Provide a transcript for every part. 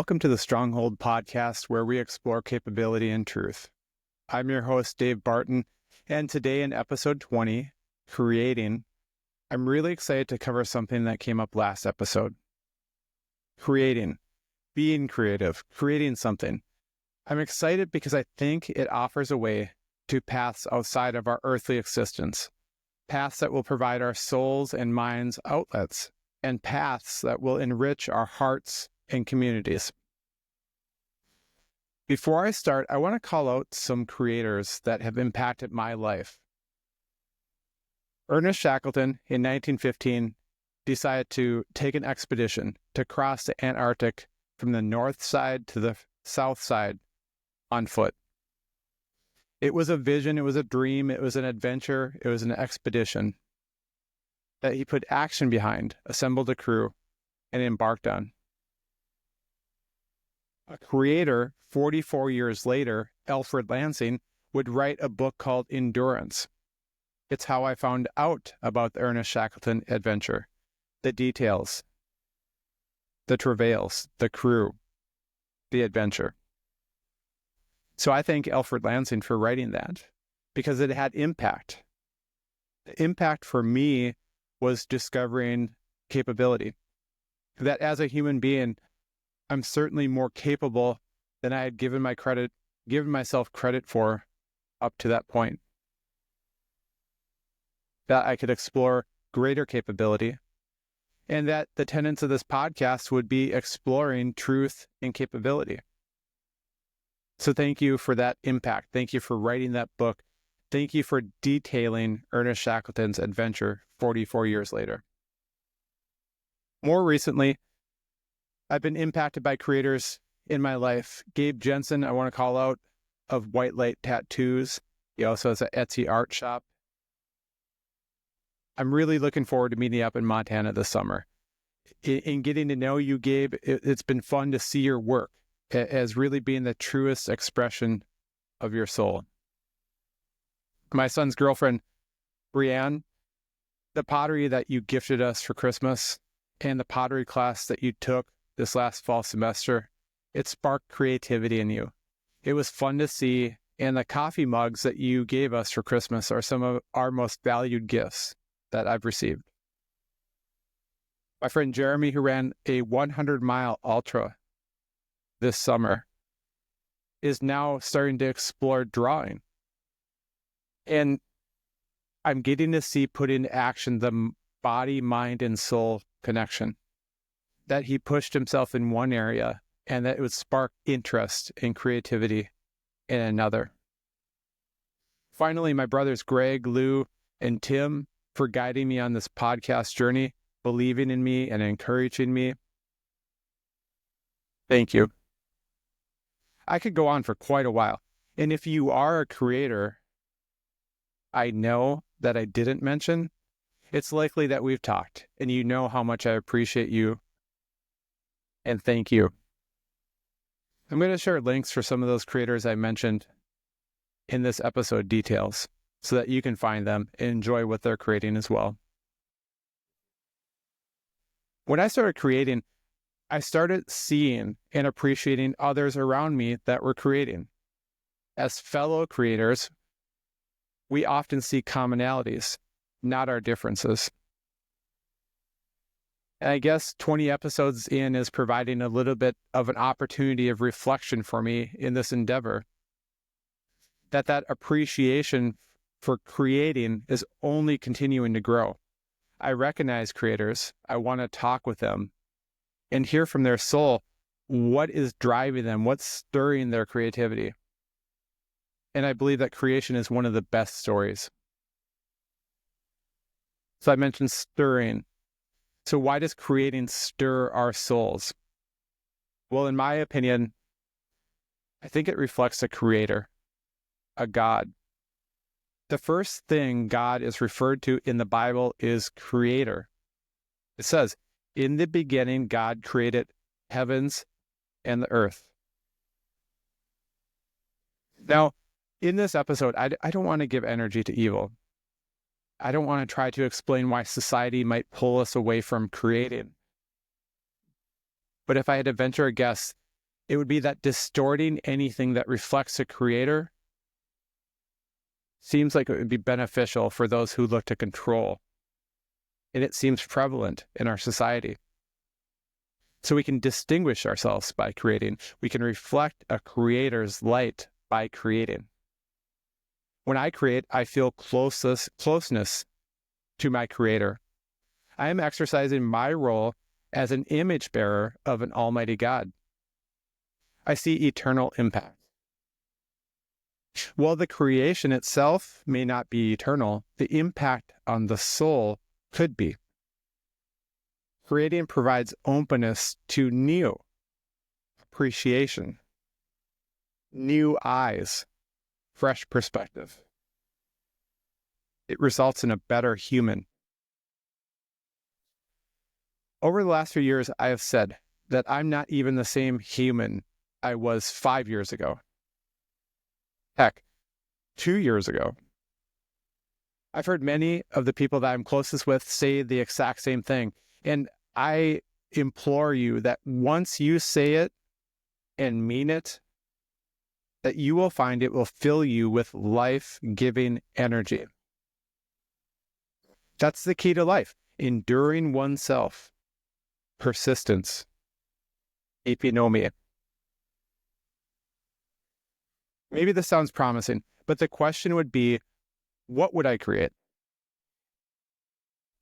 Welcome to the Stronghold Podcast, where we explore capability and truth. I'm your host, Dave Barton, and today in episode 20, Creating, I'm really excited to cover something that came up last episode. Creating, being creative, creating something. I'm excited because I think it offers a way to paths outside of our earthly existence, paths that will provide our souls and minds outlets, and paths that will enrich our hearts and communities. Before I start, I want to call out some creators that have impacted my life. Ernest Shackleton in 1915 decided to take an expedition to cross the Antarctic from the north side to the south side on foot. It was a vision, it was a dream, it was an adventure, it was an expedition that he put action behind, assembled a crew, and embarked on. A creator, 44 years later, Alfred Lansing, would write a book called Endurance. It's how I found out about the Ernest Shackleton adventure, the details, the travails, the crew, the adventure. So I thank Alfred Lansing for writing that because it had impact. The impact for me was discovering capability. That as a human being, I'm certainly more capable than I had given myself credit for up to that point. That I could explore greater capability, and that the tenets of this podcast would be exploring truth and capability. So thank you for that impact. Thank you for writing that book. Thank you for detailing Ernest Shackleton's adventure 44 years later. More recently, I've been impacted by creators in my life. Gabe Jensen, I want to call out, of White Light Tattoos. He also has an Etsy art shop. I'm really looking forward to meeting up in Montana this summer. In getting to know you, Gabe, it's been fun to see your work as really being the truest expression of your soul. My son's girlfriend, Brianne, the pottery that you gifted us for Christmas and the pottery class that you took this last fall semester, it sparked creativity in you. It was fun to see, and the coffee mugs that you gave us for Christmas are some of our most valued gifts that I've received. My friend Jeremy, who ran a 100-mile ultra this summer, is now starting to explore drawing. And I'm getting to see put into action the body, mind, and soul connection. That he pushed himself in one area and that it would spark interest and creativity in another. Finally, my brothers Greg, Lou, and Tim for guiding me on this podcast journey, believing in me and encouraging me. Thank you. I could go on for quite a while. And if you are a creator I know that I didn't mention, it's likely that we've talked and you know how much I appreciate you. And thank you. I'm going to share links for some of those creators I mentioned in this episode details so that you can find them and enjoy what they're creating as well. When I started creating, I started seeing and appreciating others around me that were creating. As fellow creators, we often see commonalities, not our differences. And I guess 20 episodes in is providing a little bit of an opportunity of reflection for me in this endeavor. That appreciation for creating is only continuing to grow. I recognize creators. I want to talk with them and hear from their soul what is driving them, what's stirring their creativity. And I believe that creation is one of the best stories. So I mentioned stirring. So why does creating stir our souls? Well, in my opinion, I think it reflects a creator, a God. The first thing God is referred to in the Bible is creator. It says, in the beginning, God created heavens and the earth. Now, in this episode, I don't want to give energy to evil. I don't want to try to explain why society might pull us away from creating. But if I had to venture a guess, It would be that distorting anything that reflects a creator seems like it would be beneficial for those who look to control. And it seems prevalent in our society. So we can distinguish ourselves by creating. We can reflect a creator's light by creating. When I create, I feel closeness to my creator. I am exercising my role as an image bearer of an almighty God. I see eternal impact. While the creation itself may not be eternal, the impact on the soul could be. Creating provides openness to new appreciation, new eyes, fresh perspective. It results in a better human. Over the last few years, I have said that I'm not even the same human I was 5 years ago. Heck, 2 years ago. I've heard many of the people that I'm closest with say the exact same thing. And I implore you that once you say it and mean it, that you will find it will fill you with life-giving energy. That's the key to life. Enduring oneself. Persistence. Epinomia. Maybe this sounds promising, but the question would be, what would I create?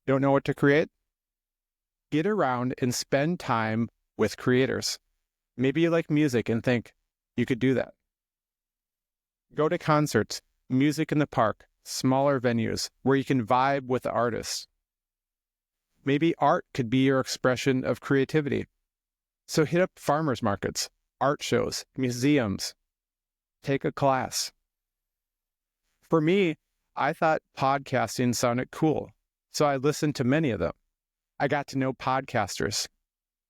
Don't know what to create? Get around and spend time with creators. Maybe you like music and think you could do that. Go to concerts, music in the park, smaller venues where you can vibe with the artists. Maybe art could be your expression of creativity. So hit up farmers markets, art shows, museums. Take a class. For me, I thought podcasting sounded cool, so I listened to many of them. I got to know podcasters.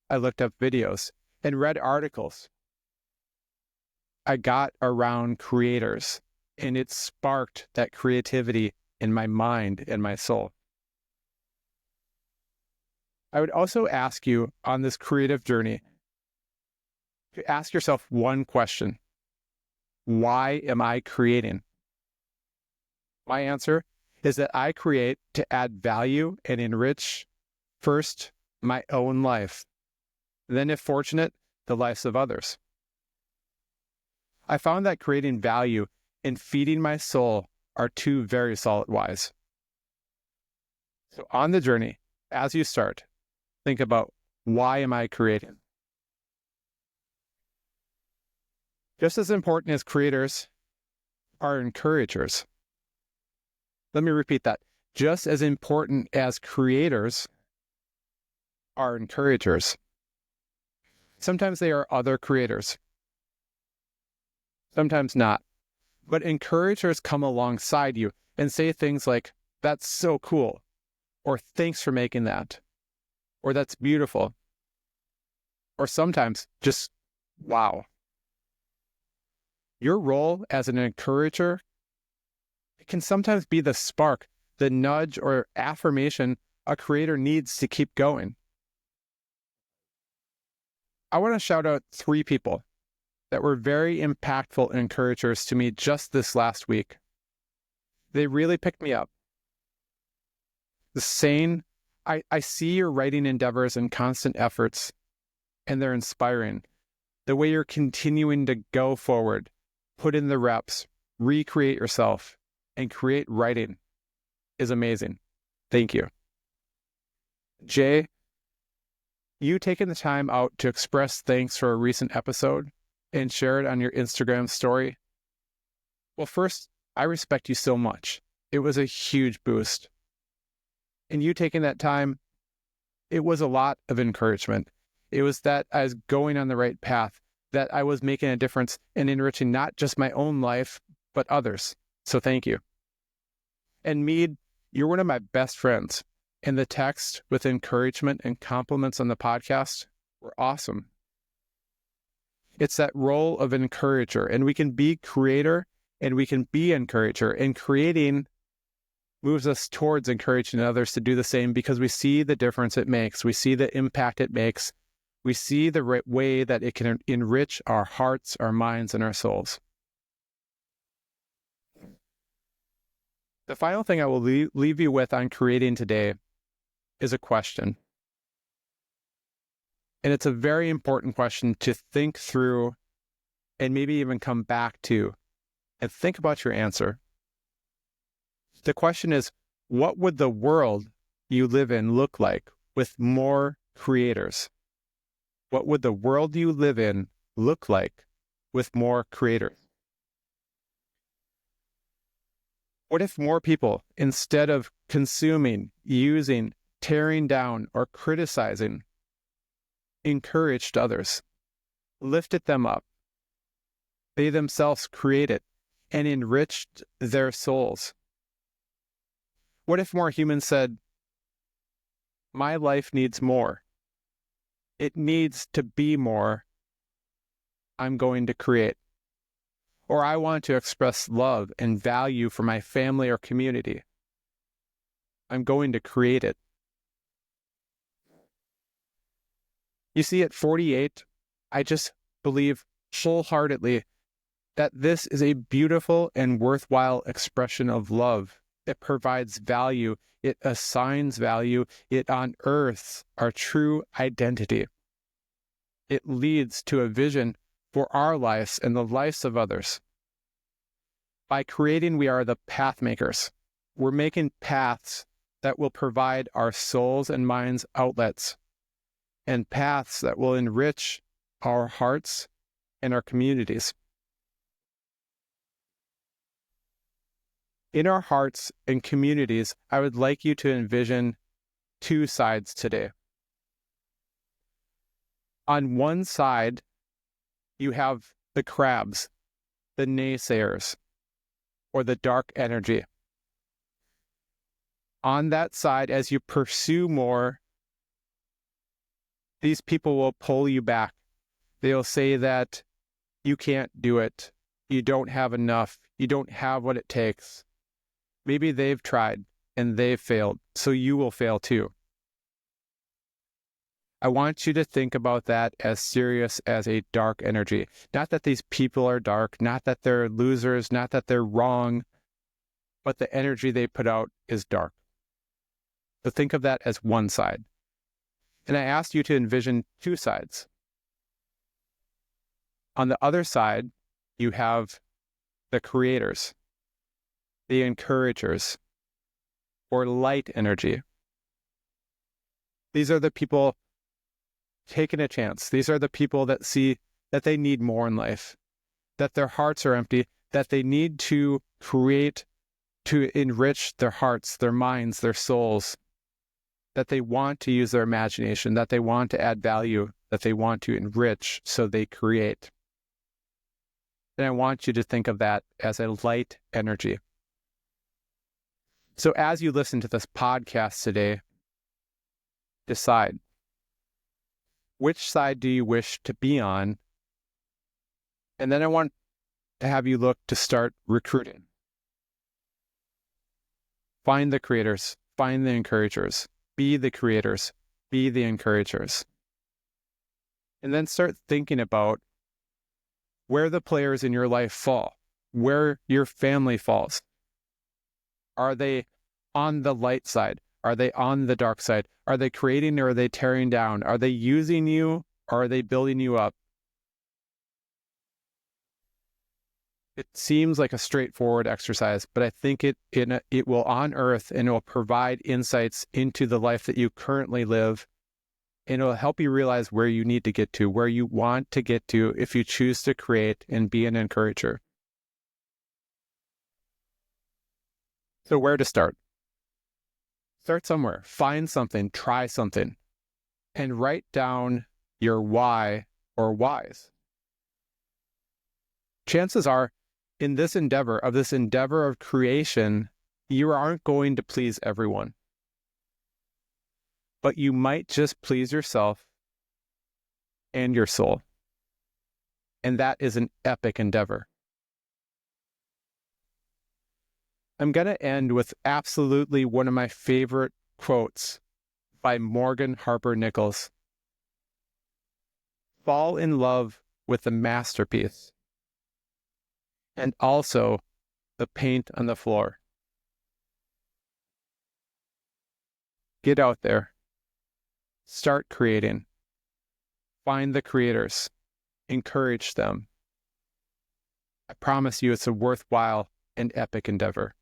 I looked up videos and read articles. I got around creators, and it sparked that creativity in my mind and my soul. I would also ask you on this creative journey to ask yourself one question. Why am I creating? My answer is that I create to add value and enrich, first, my own life, then, if fortunate, the lives of others. I found that creating value and feeding my soul are two very solid whys. So on the journey, as you start, think about, why am I creating? Just as important as creators are encouragers. Let me repeat that. Just as important as creators are encouragers. Sometimes they are other creators. Sometimes not. But encouragers come alongside you and say things like, that's so cool, or thanks for making that, or that's beautiful, or sometimes just, wow. Your role as an encourager can sometimes be the spark, the nudge or affirmation a creator needs to keep going. I want to shout out 3 people that were very impactful encouragers to me just this last week. They really picked me up. Saying, I see your writing endeavors and constant efforts, and they're inspiring. The way you're continuing to go forward, put in the reps, recreate yourself, and create writing is amazing. Thank you. Jay, you taking the time out to express thanks for a recent episode and share it on your Instagram story. Well, first, I respect you so much. It was a huge boost. And you taking that time, it was a lot of encouragement. It was that I was going on the right path, that I was making a difference and enriching not just my own life, but others. So thank you. And Mead, you're one of my best friends. And the text with encouragement and compliments on the podcast were awesome. It's that role of encourager, and we can be creator and we can be encourager, and creating moves us towards encouraging others to do the same because we see the difference it makes. We see the impact it makes. We see the right way that it can enrich our hearts, our minds, and our souls. The final thing I will leave you with on creating today is a question. And it's a very important question to think through and maybe even come back to and think about your answer. The question is, what would the world you live in look like with more creators? What would the world you live in look like with more creators? What if more people, instead of consuming, using, tearing down, or criticizing, encouraged others, lifted them up, they themselves created and enriched their souls? What if more humans said, my life needs more. It needs to be more. I'm going to create. Or I want to express love and value for my family or community. I'm going to create it. You see, at 48, I just believe wholeheartedly that this is a beautiful and worthwhile expression of love. It provides value. It assigns value. It unearths our true identity. It leads to a vision for our lives and the lives of others. By creating, we are the path makers. We're making paths that will provide our souls and minds outlets, and paths that will enrich our hearts and our communities. In our hearts and communities, I would like you to envision two sides today. On one side, you have the crabs, the naysayers, or the dark energy. On that side, as you pursue more, these people will pull you back. They'll say that you can't do it. You don't have enough. You don't have what it takes. Maybe they've tried and they've failed, so you will fail too. I want you to think about that as serious as a dark energy. Not that these people are dark, not that they're losers, not that they're wrong, but the energy they put out is dark. So think of that as one side. And I asked you to envision two sides. On the other side, you have the creators, the encouragers, or light energy. These are the people taking a chance. These are the people that see that they need more in life, that their hearts are empty, that they need to create to enrich their hearts, their minds, their souls, that they want to use their imagination, that they want to add value, that they want to enrich, so they create. And I want you to think of that as a light energy. So as you listen to this podcast today, decide, which side do you wish to be on? And then I want to have you look to start recruiting. Find the creators, find the encouragers, be the creators, be the encouragers. And then start thinking about where the players in your life fall, where your family falls. Are they on the light side? Are they on the dark side? Are they creating or are they tearing down? Are they using you or are they building you up? It seems like a straightforward exercise, but I think it will unearth and it will provide insights into the life that you currently live, and it will help you realize where you need to get to, where you want to get to if you choose to create and be an encourager. So where to start? Start somewhere. Find something, try something, and write down your why or whys. Chances are, in this endeavor of creation, you aren't going to please everyone. But you might just please yourself and your soul. And that is an epic endeavor. I'm going to end with absolutely one of my favorite quotes by Morgan Harper Nichols. fall in love with the masterpiece and also the paint on the floor. Get out there. Start creating. Find the creators. Encourage them. I promise you it's a worthwhile and epic endeavor.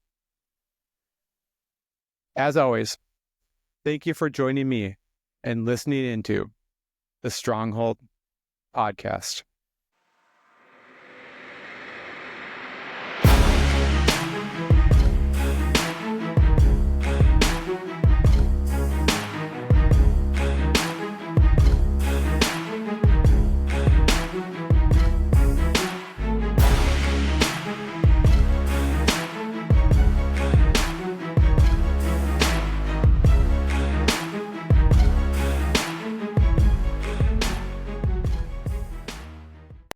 As always, thank you for joining me and listening into the Stronghold Podcast.